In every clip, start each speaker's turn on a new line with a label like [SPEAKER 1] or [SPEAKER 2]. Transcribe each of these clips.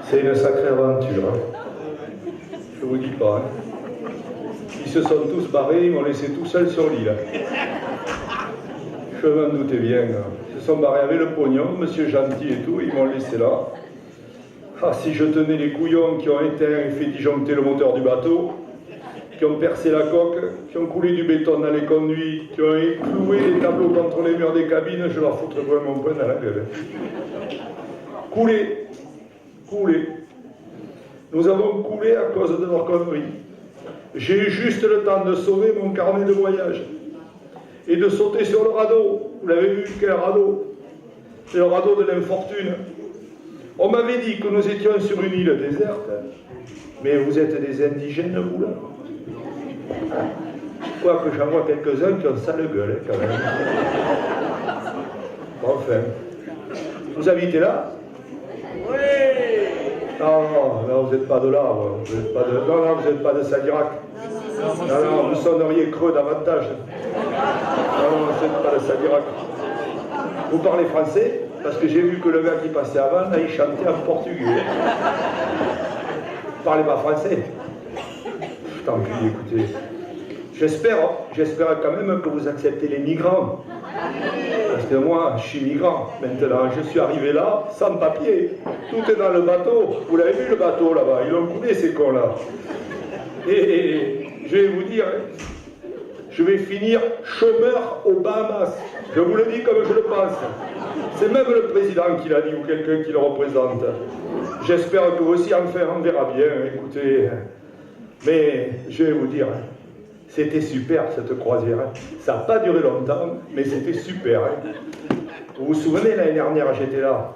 [SPEAKER 1] C'est une sacrée aventure, hein. Je vous dis pas. Hein. Ils se sont tous barrés, ils m'ont laissé tout seul sur l'île. Je m'en doutais bien. Ils se sont barrés avec le pognon, monsieur gentil et tout, ils m'ont laissé là. Ah, si je tenais les couillons qui ont éteint et fait disjoncter le moteur du bateau, qui ont percé la coque, qui ont coulé du béton dans les conduits, qui ont cloué les tableaux contre les murs des cabines, je leur foutrais vraiment mon poing dans la gueule. Coulé. Coulé. Nous avons coulé à cause de leurs conneries. J'ai eu juste le temps de sauver mon carnet de voyage et de sauter sur le radeau. Vous l'avez vu, quel radeau? C'est le radeau de l'infortune. On m'avait dit que nous étions sur une île déserte, mais vous êtes des indigènes, vous, là. Quoique j'en vois quelques-uns qui ont sale gueule, hein, quand même. Enfin. Vous habitez là? Oui. Non, vous n'êtes pas de là, vous n'êtes pas de... Non, vous n'êtes pas de Sadirac. Non, vous sonneriez creux davantage. Non, vous n'êtes pas de Sadirac. Vous parlez français? Parce que j'ai vu que le gars qui passait avant, là, il chantait en portugais. Vous parlez pas français? Tant pis, écoutez. J'espère quand même que vous acceptez les migrants. Parce que moi, je suis migrant maintenant. Je suis arrivé là, sans papier. Tout est dans le bateau. Vous l'avez vu, le bateau, là-bas? Ils l'ont coulé, ces cons-là. Et je vais vous dire, je vais finir chômeur aux Bahamas. Je vous le dis comme je le pense. C'est même le président qui l'a dit, ou quelqu'un qui le représente. J'espère que vous aussi, enfin, on verra bien, écoutez. Mais je vais vous dire, c'était super cette croisière. Ça n'a pas duré longtemps, mais c'était super. Vous vous souvenez, l'année dernière, j'étais là.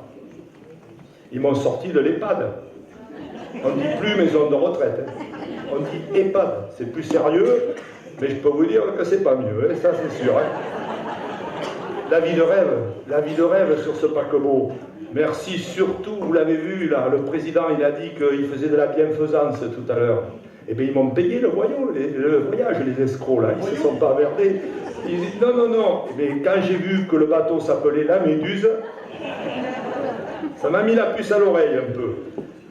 [SPEAKER 1] Ils m'ont sorti de l'EHPAD. On ne dit plus maison de retraite. On dit EHPAD. C'est plus sérieux, mais je peux vous dire que c'est pas mieux, ça c'est sûr. La vie de rêve sur ce paquebot. Merci surtout, vous l'avez vu, là, le président, il a dit qu'il faisait de la bienfaisance tout à l'heure. Eh bien, ils m'ont payé le voyage, les escrocs, là. Ils ne se sont pas emmerdés. Ils disent, non. Eh bien, quand j'ai vu que le bateau s'appelait la Méduse, ça m'a mis la puce à l'oreille un peu.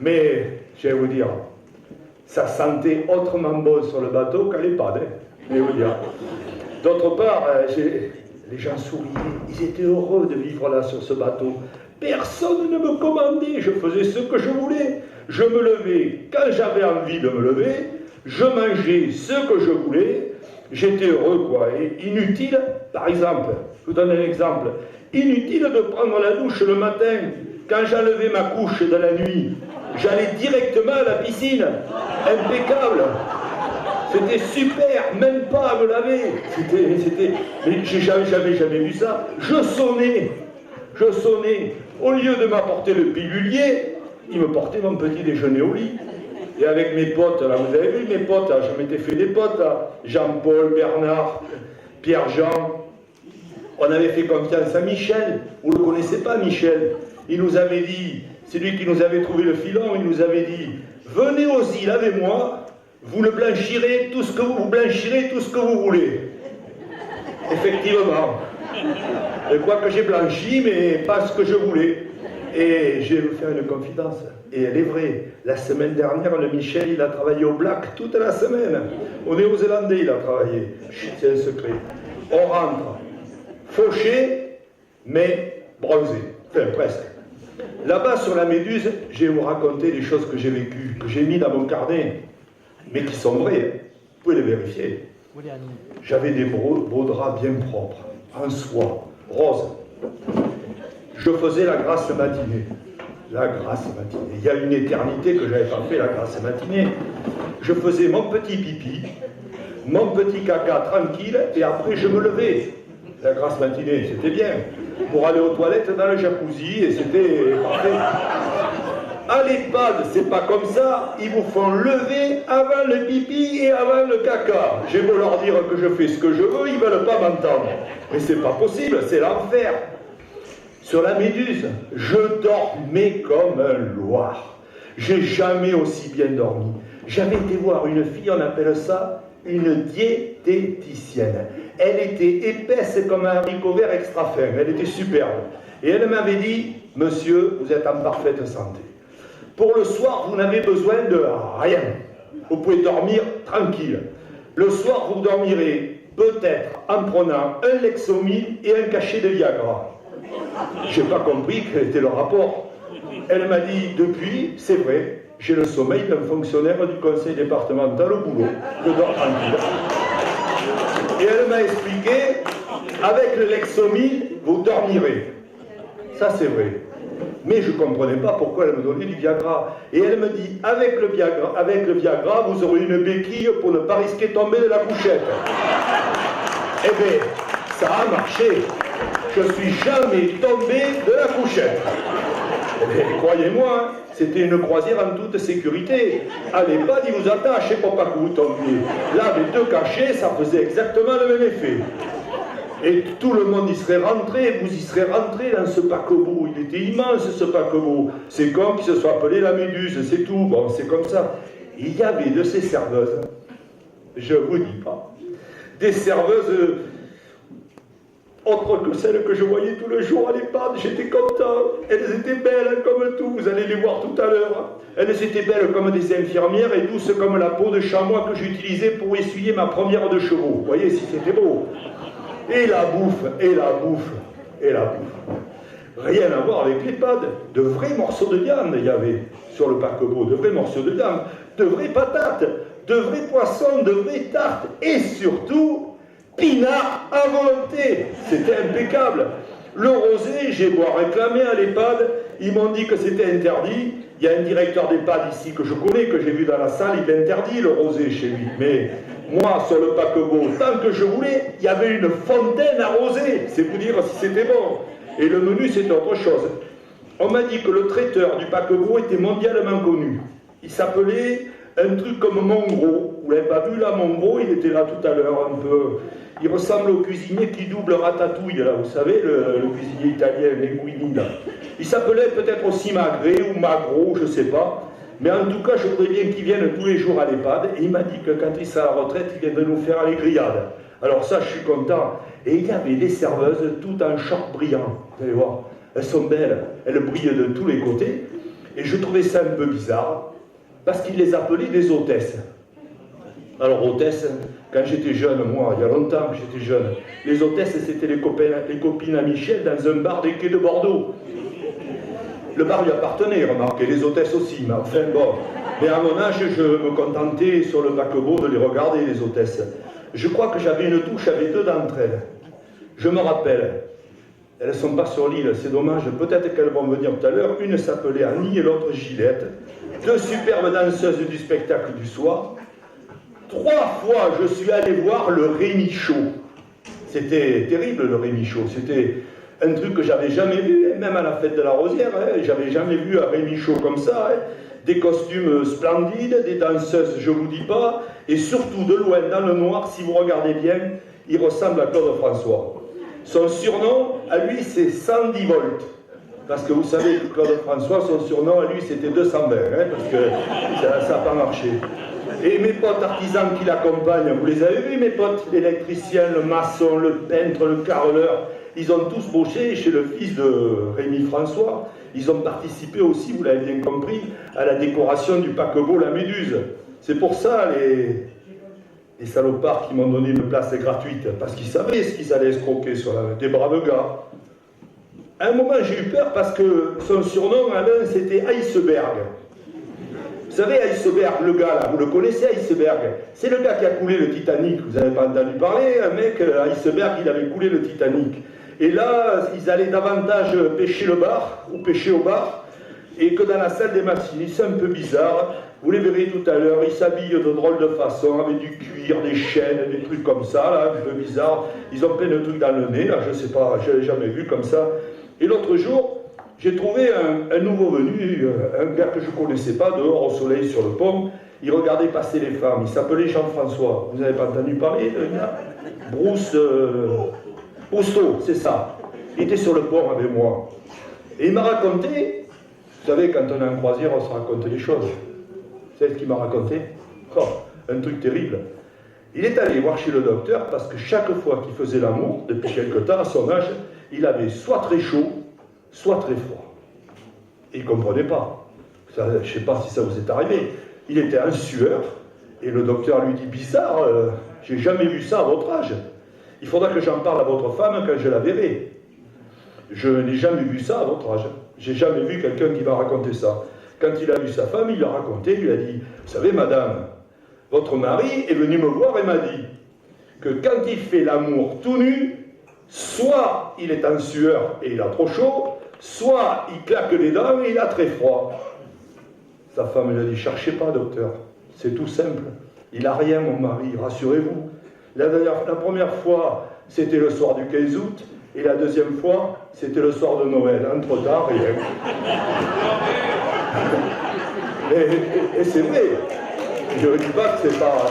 [SPEAKER 1] Mais, je vais vous dire, ça sentait autrement bon sur le bateau qu'à l'EHPAD, hein, je vais vous dire. D'autre part, les gens souriaient, ils étaient heureux de vivre là sur ce bateau. Personne ne me commandait, je faisais ce que je voulais. Je me levais quand j'avais envie de me lever, je mangeais ce que je voulais, j'étais heureux, quoi. Et inutile, par exemple, je vous donne un exemple, inutile de prendre la douche le matin, quand j'enlevais ma couche de la nuit, j'allais directement à la piscine, impeccable. C'était super, même pas à me laver. Mais j'avais jamais vu ça. Je sonnais. Au lieu de m'apporter le pilulier, il me portait mon petit déjeuner au lit. Et avec mes potes, là, vous avez vu mes potes, là, je m'étais fait des potes, là, Jean-Paul, Bernard, Pierre-Jean. On avait fait confiance à Michel. Vous ne le connaissez pas, Michel? Il nous avait dit, c'est lui qui nous avait trouvé le filon, il nous avait dit, venez aux îles avec moi, vous blanchirez tout ce que vous voulez. Effectivement. Je crois que j'ai blanchi, mais pas ce que je voulais. Et je vais vous faire une confidence. Et elle est vraie. La semaine dernière, le Michel, il a travaillé au Black toute la semaine. Au Néo-Zélandais, il a travaillé. C'est un secret. On rentre fauché, mais bronzé. Enfin, presque. Là-bas, sur la Méduse, je vais vous raconter les choses que j'ai vécues, que j'ai mis dans mon carnet, mais qui sont vraies. Vous pouvez les vérifier. J'avais des beaux draps bien propres, en soie, rose. Je faisais la grasse matinée. La grasse matinée. Il y a une éternité que je n'avais pas fait la grasse matinée. Je faisais mon petit pipi, mon petit caca tranquille, et après je me levais. La grasse matinée, c'était bien. Pour aller aux toilettes dans le jacuzzi, et c'était parfait. À l'EHPAD, c'est pas comme ça. Ils vous font lever avant le pipi et avant le caca. J'ai beau leur dire que je fais ce que je veux, ils veulent pas m'entendre. Mais c'est pas possible, c'est l'enfer. Sur la Méduse, je dormais comme un loir. J'ai jamais aussi bien dormi. J'avais été voir une fille, on appelle ça une diététicienne. Elle était épaisse comme un haricot vert extra fin, elle était superbe. Et elle m'avait dit, monsieur, vous êtes en parfaite santé. Pour le soir, vous n'avez besoin de rien. Vous pouvez dormir tranquille. Le soir, vous dormirez peut-être en prenant un Lexomil et un cachet de Viagra. Je n'ai pas compris quel était le rapport. Elle m'a dit, depuis, c'est vrai, j'ai le sommeil d'un fonctionnaire du conseil départemental au boulot. Je dors tranquille. Et elle m'a expliqué, avec le Lexomil, vous dormirez. Ça, c'est vrai. Mais je ne comprenais pas pourquoi elle me donnait du Viagra. Et elle me dit, avec le Viagra, vous aurez une béquille pour ne pas risquer de tomber de la couchette. Eh bien, ça a marché. Je ne suis jamais tombé de la couchette. Eh bien, croyez-moi, c'était une croisière en toute sécurité. À l'EHPAD, ils vous attachent pour pas que vous tombiez. Là, les deux cachets, ça faisait exactement le même effet. Et tout le monde y serait rentré, vous y serez rentré dans ce paquebot. Il était immense ce paquebot. C'est comme qu'il se soit appelé la Méduse, c'est tout. Bon, c'est comme ça. Il y avait de ces serveuses, je vous dis pas, des serveuses autres que celles que je voyais tous les jours à l'EHPAD. J'étais content. Elles étaient belles comme tout. Vous allez les voir tout à l'heure. Elles étaient belles comme des infirmières et douces comme la peau de chamois que j'utilisais pour essuyer ma première de chevaux. Vous voyez si c'était beau. Et la bouffe, et la bouffe, et la bouffe. Rien à voir avec l'EHPAD. De vrais morceaux de viande, il y avait sur le paquebot, de vrais morceaux de viande, de vraies patates, de vrais poissons, de vraies tartes, et surtout, pinard à volonté. C'était impeccable. Le rosé, j'ai beau réclamer à l'EHPAD, ils m'ont dit que c'était interdit. Il y a un directeur d'EHPAD ici que je connais, que j'ai vu dans la salle, il interdit le rosé chez lui. Mais moi, sur le paquebot, tant que je voulais, il y avait une fontaine à rosé. C'est vous dire si c'était bon. Et le menu, c'est autre chose. On m'a dit que le traiteur du paquebot était mondialement connu. Il s'appelait un truc comme Mongro. Vous l'avez pas vu là, Mongro, il était là tout à l'heure un peu. Il ressemble au cuisinier qui double Ratatouille, là, vous savez, le cuisinier italien, Linguini, là. Il s'appelait peut-être aussi Magret ou Magro, je ne sais pas. Mais en tout cas, je voudrais bien qu'il vienne tous les jours à l'EHPAD. Et il m'a dit que quand il sera à la retraite, il viendrait nous faire les grillades. Alors ça, je suis content. Et il y avait des serveuses toutes en short brillant. Vous allez voir, elles sont belles, elles brillent de tous les côtés. Et je trouvais ça un peu bizarre, parce qu'ils les appelaient des hôtesses. Alors hôtesses, quand j'étais jeune, moi, il y a longtemps que j'étais jeune, les hôtesses, c'était les copines à Michel dans un bar des quais de Bordeaux. Le bar lui appartenait, remarquez, les hôtesses aussi, mais enfin bon. Mais à mon âge, je me contentais sur le paquebot de les regarder, les hôtesses. Je crois que j'avais une touche avec deux d'entre elles. Je me rappelle, elles ne sont pas sur l'île, c'est dommage, peut-être qu'elles vont venir tout à l'heure. Une s'appelait Annie et l'autre Gillette. Deux superbes danseuses du spectacle du soir. 3 fois, je suis allé voir le Rémi Chaud. C'était terrible, le Rémi Chaud. C'était un truc que j'avais jamais vu, même à la fête de la Rosière. J'avais jamais vu un Rémi Chaud comme ça. Des costumes splendides, des danseuses, je vous dis pas. Et surtout, de loin, dans le noir, si vous regardez bien, il ressemble à Claude François. Son surnom, à lui, c'est 110 volts. Parce que vous savez que Claude François, son surnom, à lui, c'était 220, parce que ça n'a pas marché. Et mes potes artisans qui l'accompagnent, vous les avez vus, mes potes, l'électricien, le maçon, le peintre, le carreleur, ils ont tous bossé chez le fils de Rémi François. Ils ont participé aussi, vous l'avez bien compris, à la décoration du paquebot La Méduse. C'est pour ça, les salopards qui m'ont donné une place gratuite, parce qu'ils savaient ce qu'ils allaient escroquer sur des braves gars. À un moment, j'ai eu peur parce que son surnom, Alain, c'était Iceberg. Vous savez, Iceberg, le gars là, vous le connaissez, Iceberg? C'est le gars qui a coulé le Titanic. Vous n'avez pas entendu parler, un mec, Iceberg, il avait coulé le Titanic. Et là, ils allaient davantage pêcher le bar, ou pêcher au bar, et que dans la salle des machinistes, c'est un peu bizarre. Vous les verrez tout à l'heure, ils s'habillent de drôles de façon, avec du cuir, des chaînes, des trucs comme ça, là, un peu bizarre. Ils ont plein de trucs dans le nez, là, je sais pas, je l'ai jamais vu comme ça. Et l'autre jour, j'ai trouvé un nouveau venu, un gars que je ne connaissais pas, dehors au soleil sur le pont. Il regardait passer les femmes. Il s'appelait Jean-François. Vous n'avez pas entendu parler de gars? Bruce Brousteau, c'est ça. Il était sur le pont avec moi. Et il m'a raconté, vous savez, quand on est en croisière, on se raconte des choses. Vous savez ce qu'il m'a raconté? Oh, un truc terrible. Il est allé voir chez le docteur parce que chaque fois qu'il faisait l'amour, depuis quelque temps, à son âge, il avait soit très chaud, soit très froid. Et il ne comprenait pas. Ça, je ne sais pas si ça vous est arrivé. Il était en sueur, et le docteur lui dit, bizarre, j'ai jamais vu ça à votre âge. Il faudra que j'en parle à votre femme quand je la verrai. Je n'ai jamais vu ça à votre âge. J'ai jamais vu quelqu'un qui m'a raconté ça. Quand il a vu sa femme, il l'a raconté, il lui a dit, vous savez madame, votre mari est venu me voir et m'a dit que quand il fait l'amour tout nu, soit il est en sueur et il a trop chaud, soit il claque les dents et il a très froid. Sa femme lui a dit, cherchez pas docteur, c'est tout simple. Il n'a rien mon mari, rassurez-vous. La première fois, c'était le soir du 15 août, et la deuxième fois, c'était le soir de Noël. Entre tard, rien. Et c'est vrai. Je ne dis pas que c'est pas...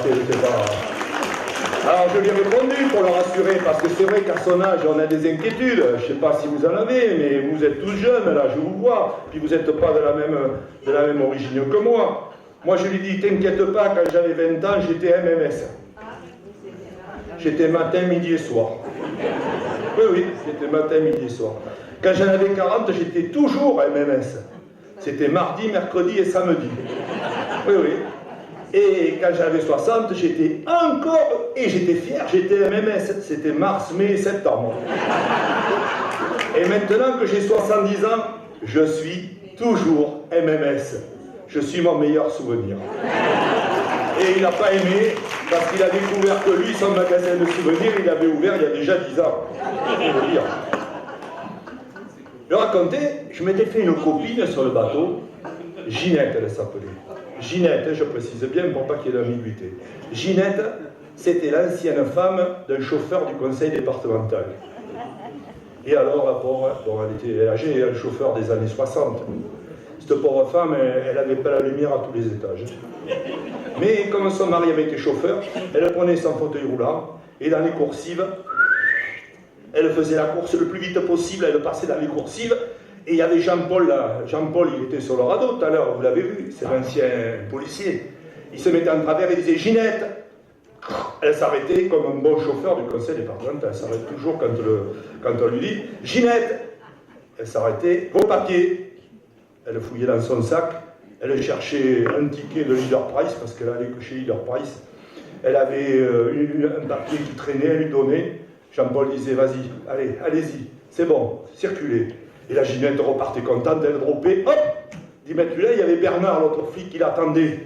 [SPEAKER 1] Alors je lui ai répondu pour le rassurer, parce que c'est vrai qu'à son âge, on a des inquiétudes. Je ne sais pas si vous en avez, mais vous êtes tous jeunes, là, je vous vois. Puis vous n'êtes pas de la même origine que moi. Moi, je lui dis, t'inquiète pas, quand j'avais 20 ans, j'étais MMS. J'étais matin, midi et soir. Oui, j'étais matin, midi et soir. Quand j'en avais 40, j'étais toujours MMS. C'était mardi, mercredi et samedi. Oui. Et quand j'avais 60, j'étais encore, et j'étais fier, j'étais MMS. C'était mars, mai, septembre. Et maintenant que j'ai 70 ans, je suis toujours MMS. Je suis mon meilleur souvenir. Et il n'a pas aimé, parce qu'il a découvert que lui, son magasin de souvenirs, il avait ouvert il y a déjà 10 ans. Je veux dire. Je racontais, je m'étais fait une copine sur le bateau, Ginette, elle s'appelait. Ginette, je précise bien pour pas qu'il y ait d'ambiguïté. Ginette, c'était l'ancienne femme d'un chauffeur du conseil départemental. Et alors, la pauvre, bon, elle était âgée, un chauffeur des années 60. Cette pauvre femme, elle n'avait pas la lumière à tous les étages. Mais comme son mari avait été chauffeur, elle prenait son fauteuil roulant, et dans les coursives, elle faisait la course le plus vite possible, elle passait dans les coursives, et il y avait Jean-Paul là. Jean-Paul, il était sur le radeau tout à l'heure, vous l'avez vu, c'est l'ancien policier. Il se mettait en travers et disait « Ginette !» Elle s'arrêtait comme un bon chauffeur du conseil départemental, elle s'arrête toujours quand on lui dit « Ginette !» Elle s'arrêtait « Vos papiers !» Elle fouillait dans son sac, elle cherchait un ticket de Leader Price, parce qu'elle allait chez Leader Price. Elle avait un papier qui traînait, elle lui donnait. Jean-Paul disait, vas-y, allez-y, c'est bon, circulez. Et la Ginette repartait contente, elle droppait, hop, 10 mètres plus là, il y avait Bernard, l'autre flic, qui l'attendait.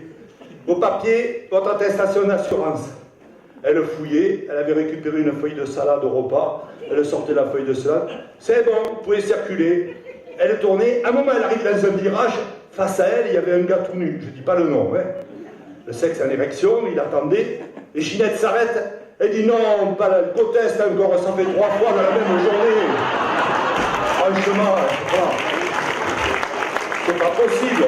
[SPEAKER 1] Vos papiers, votre attestation d'assurance. Elle fouillait, elle avait récupéré une feuille de salade au repas, elle sortait la feuille de salade. C'est bon, vous pouvez circuler. Elle tournait, à un moment elle arrive dans un virage, face à elle, il y avait un gars tout nu, je ne dis pas le nom, hein. Le sexe en érection, il attendait, et Ginette s'arrête, elle dit non, pas la proteste encore, ça fait 3 fois dans la même journée. Franchement, c'est pas possible,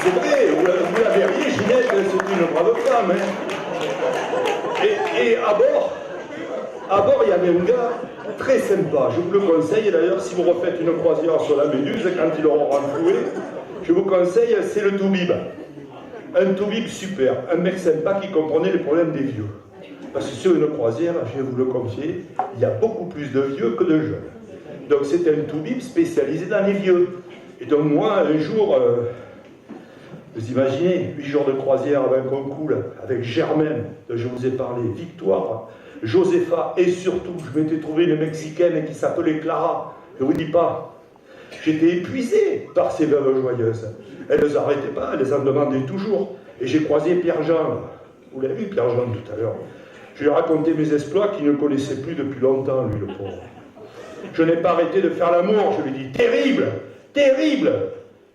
[SPEAKER 1] c'est vrai, vous la verriez, Ginette, c'est une brave femme, hein. Et à bord, il y avait un gars très sympa, je vous le conseille, d'ailleurs, si vous refaites une croisière sur la Méduse, quand ils l'auront renfloué, je vous conseille, c'est le Toubib. Un Toubib super, un mec sympa qui comprenait les problèmes des vieux. Parce que sur une croisière, je vais vous le confier, il y a beaucoup plus de vieux que de jeunes. Donc c'est un Toubib spécialisé dans les vieux. Et donc moi, un jour, vous imaginez, 8 jours de croisière avec un cool, avec Germaine, dont je vous ai parlé, Victoire, Josepha, et surtout, je m'étais trouvé une Mexicaine qui s'appelait Clara. Je ne vous dis pas. J'étais épuisé par ces veuves joyeuses. Elles ne les arrêtaient pas, elles les en demandaient toujours. Et j'ai croisé Pierre-Jean. Vous l'avez vu, Pierre-Jean, tout à l'heure. Je lui ai raconté mes exploits qu'il ne connaissait plus depuis longtemps, lui, le pauvre. Je n'ai pas arrêté de faire l'amour. Je lui ai dit, terrible, terrible.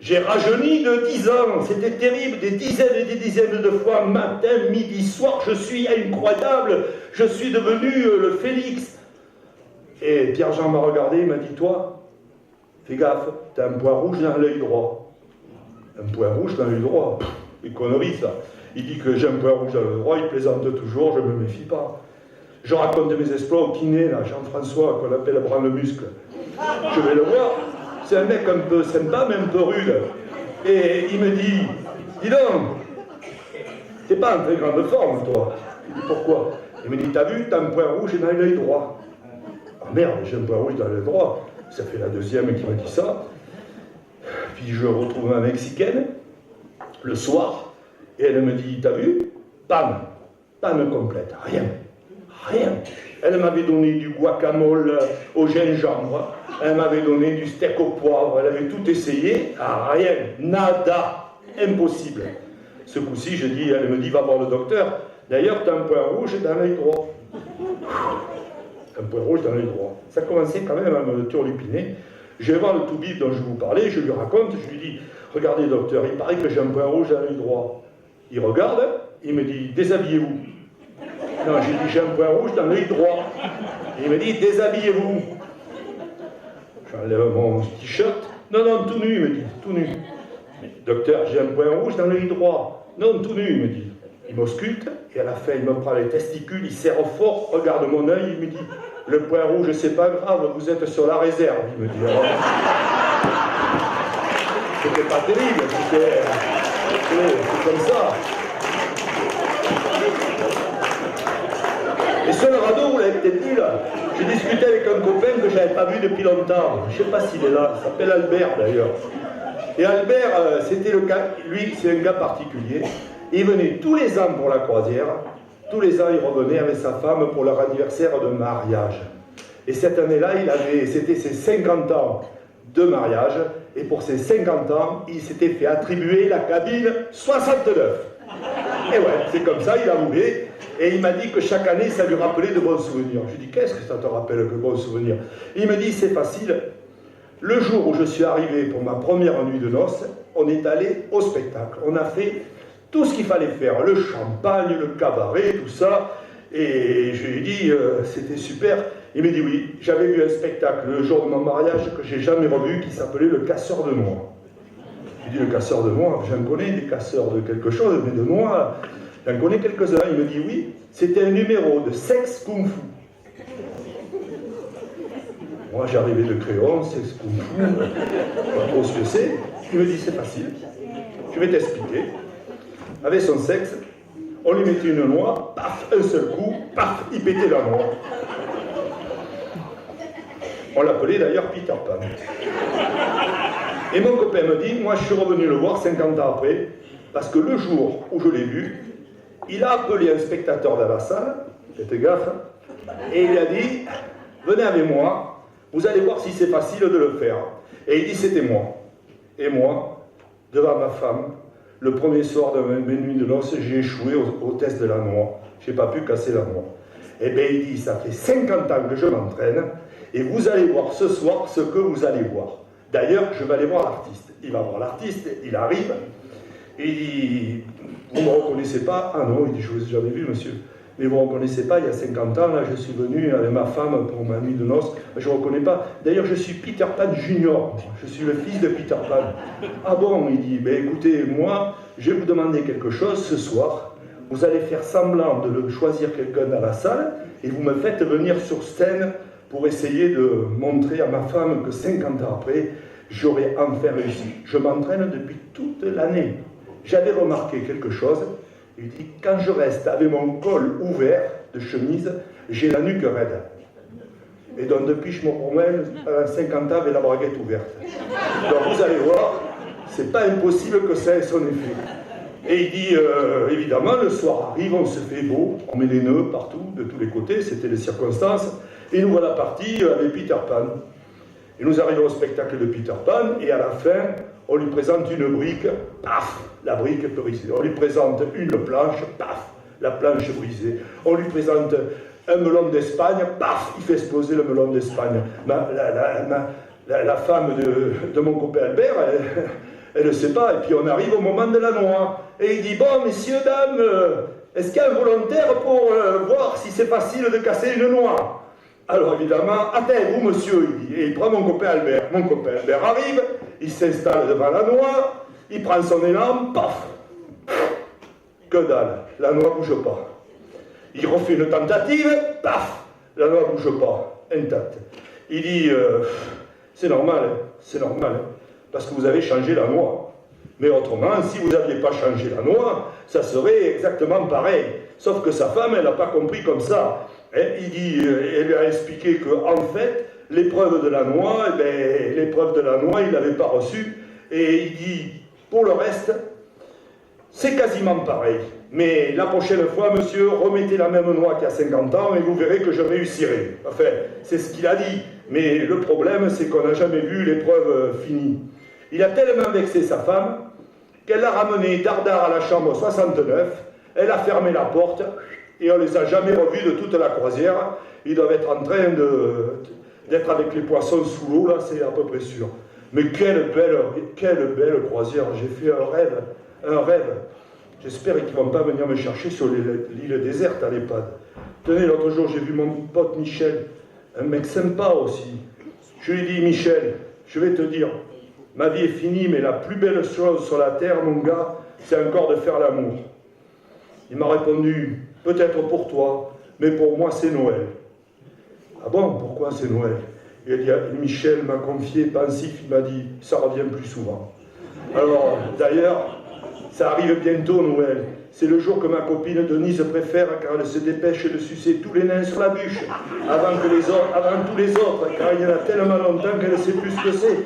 [SPEAKER 1] J'ai rajeuni de 10 ans. C'était terrible, des dizaines et des dizaines de fois, matin, midi, soir. Je suis incroyable. Je suis devenu le Félix. Et Pierre-Jean m'a regardé, il m'a dit, toi, fais gaffe, t'as un point rouge dans l'œil droit. Un point rouge dans l'œil droit. Une connerie, ça. Il dit que j'ai un point rouge dans l'œil droit, il plaisante toujours, je ne me méfie pas. Je raconte mes exploits au kiné, là, Jean-François, qu'on appelle Branle-Muscle. Je vais le voir. C'est un mec un peu sympa, mais un peu rude. Et il me dit, dis donc, t'es pas en très grande forme, toi. Pourquoi? Il me dit, t'as vu, t'as un point rouge dans l'œil droit. Ah merde, j'ai un point rouge dans l'œil droit. Ça fait la deuxième qui me dit ça. Puis je retrouve ma Mexicaine, le soir, et elle me dit, t'as vu? Panne complète, rien. Elle m'avait donné du guacamole au gingembre, elle m'avait donné du steak au poivre, elle avait tout essayé, rien, nada, impossible. Ce coup-ci, elle me dit, va voir le docteur, d'ailleurs, tu as un point rouge dans l'œil droit. Un point rouge dans l'œil droit. Ça commençait quand même à me turlupiner. Je vais voir le toubib dont je vous parlais, je lui raconte, je lui dis, regardez docteur, il paraît que j'ai un point rouge dans l'œil droit. Il regarde, il me dit, déshabillez-vous. Non, j'ai dit, j'ai un point rouge dans l'œil droit. Et il me dit, déshabillez-vous. J'enlève mon t-shirt. Non, tout nu, il me dit, tout nu. Mais, docteur, j'ai un point rouge dans l'œil droit. Non, tout nu, il me dit. Il m'ausculte, et à la fin, il me prend les testicules, il serre fort, regarde mon œil, il me dit, le point rouge, c'est pas grave, vous êtes sur la réserve, il me dit. Alors, c'était pas terrible, c'est comme ça. Et sur le radeau, vous l'avez peut-être dit là, j'ai discuté avec un copain que je n'avais pas vu depuis longtemps. Je ne sais pas s'il est là, il s'appelle Albert d'ailleurs. Et Albert, c'était le cas, lui, c'est un cas particulier. Il venait tous les ans pour la croisière, tous les ans il revenait avec sa femme pour leur anniversaire de mariage. Et cette année-là, c'était ses 50 ans de mariage, et pour ses 50 ans, il s'était fait attribuer la cabine 69. Et ouais, c'est comme ça, il a roulé. Et il m'a dit que chaque année, ça lui rappelait de bons souvenirs. Je lui ai dit, qu'est-ce que ça te rappelle de bons souvenirs? Il me dit, c'est facile. Le jour où je suis arrivé pour ma première nuit de noces, on est allé au spectacle. On a fait tout ce qu'il fallait faire. Le champagne, le cabaret, tout ça. Et je lui ai dit, c'était super. Il m'a dit, oui, j'avais vu un spectacle le jour de mon mariage que j'ai jamais revu, qui s'appelait Le Casseur de Noix. Je lui ai dit, le casseur de noix, j'en connais des casseurs de quelque chose, mais de noix... J'en connais quelques-uns, il me dit oui, c'était un numéro de sexe kung-fu. Moi j'arrivais de Créon, sexe kung-fu, pas trop ce que c'est. Il me dit c'est facile, je vais t'expliquer. Avec son sexe, on lui mettait une noix, paf, un seul coup, paf, il pétait la noix. On l'appelait d'ailleurs Peter Pan. Et mon copain me dit, moi je suis revenu le voir 50 ans après, parce que le jour où je l'ai vu, il a appelé un spectateur dans la salle, faites gaffe, et il a dit, venez avec moi, vous allez voir si c'est facile de le faire. Et il dit, c'était moi. Et moi, devant ma femme, le premier soir de mes nuits de noces, j'ai échoué au test de la noix. Je n'ai pas pu casser la noix. Et bien il dit, ça fait 50 ans que je m'entraîne, et vous allez voir ce soir ce que vous allez voir. D'ailleurs, je vais aller voir l'artiste. Il va voir l'artiste, il arrive, et il dit, vous ne me reconnaissez pas? Ah non, il dit, je vous ai jamais vu, monsieur. Mais vous ne me reconnaissez pas, il y a 50 ans, là, je suis venu avec ma femme pour ma nuit de noces, je ne reconnais pas. D'ailleurs, je suis Peter Pan Junior, je suis le fils de Peter Pan. Ah bon, il dit, ben écoutez, moi, je vais vous demander quelque chose ce soir. Vous allez faire semblant de choisir quelqu'un dans la salle, et vous me faites venir sur scène pour essayer de montrer à ma femme que 50 ans après, j'aurais enfin réussi. Je m'entraîne depuis toute l'année. J'avais remarqué quelque chose, il dit, quand je reste avec mon col ouvert de chemise, j'ai la nuque raide. Et donc depuis, je me promène à 50 ans avec la braguette ouverte. Donc vous allez voir, c'est pas impossible que ça ait son effet. Et il dit, évidemment, le soir arrive, on se fait beau, on met les nœuds partout, de tous les côtés, c'était les circonstances, et nous voilà partis avec Peter Pan. Et nous arrivons au spectacle de Peter Pan, et à la fin, on lui présente une brique, paf, la brique est brisée. On lui présente une planche, paf, la planche est brisée. On lui présente un melon d'Espagne, paf, il fait exploser le melon d'Espagne. La femme de mon copain Albert, elle ne sait pas. Et puis on arrive au moment de la noix. Et il dit, bon, messieurs, dames, est-ce qu'il y a un volontaire pour voir si c'est facile de casser une noix? Alors évidemment, attendez-vous monsieur, il dit, et il prend mon copain Albert. Mon copain Albert arrive, il s'installe devant la noix, il prend son élan, paf, que dalle, la noix ne bouge pas. Il refait une tentative, paf, la noix ne bouge pas, intacte. Il dit, c'est normal, parce que vous avez changé la noix. Mais autrement, si vous n'aviez pas changé la noix, ça serait exactement pareil. Sauf que sa femme, elle n'a pas compris comme ça. Elle lui a expliqué qu'en fait, l'épreuve de la noix, eh ben, l'épreuve de la noix, il ne l'avait pas reçue. Et il dit, pour le reste, c'est quasiment pareil. Mais la prochaine fois, monsieur, remettez la même noix qu'il y a 50 ans et vous verrez que je réussirai. Enfin, c'est ce qu'il a dit. Mais le problème, c'est qu'on n'a jamais vu l'épreuve finie. Il a tellement vexé sa femme qu'elle l'a ramené dardard à la chambre 69, elle a fermé la porte et on ne les a jamais revus de toute la croisière. Ils doivent être en train d'être avec les poissons sous l'eau, là, c'est à peu près sûr. Mais quelle belle croisière, j'ai fait un rêve. J'espère qu'ils ne vont pas venir me chercher sur l'île déserte à l'EHPAD. Tenez, l'autre jour, j'ai vu mon pote Michel, un mec sympa aussi. Je lui ai dit, Michel, je vais te dire, ma vie est finie, mais la plus belle chose sur la terre, mon gars, c'est encore de faire l'amour. Il m'a répondu, peut-être pour toi, mais pour moi c'est Noël. Ah bon, pourquoi c'est Noël? Il a dit, Michel m'a confié, pensif, il m'a dit, ça revient plus souvent. Alors, d'ailleurs, ça arrive bientôt Noël. C'est le jour que ma copine Denise préfère, car elle se dépêche de sucer tous les nains sur la bûche, avant tous les autres, car il y en a tellement longtemps qu'elle ne sait plus ce que c'est.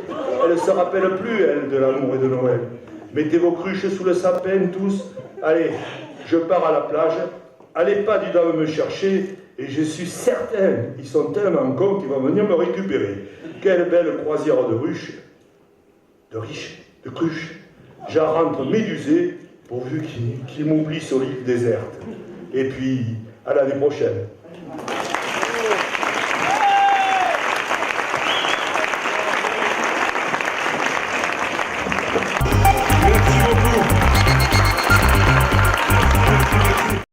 [SPEAKER 1] Elle ne se rappelle plus, elle, de l'amour et de Noël. Mettez vos cruches sous le sapin, tous. Allez, je pars à la plage. Allez pas du dame me chercher, et je suis certain, ils sont tellement cons qu'ils vont venir me récupérer. Quelle belle croisière de ruches, de cruches. J'en rentre médusé, pourvu qu'il m'oublie sur l'île déserte. Et puis, à l'année prochaine.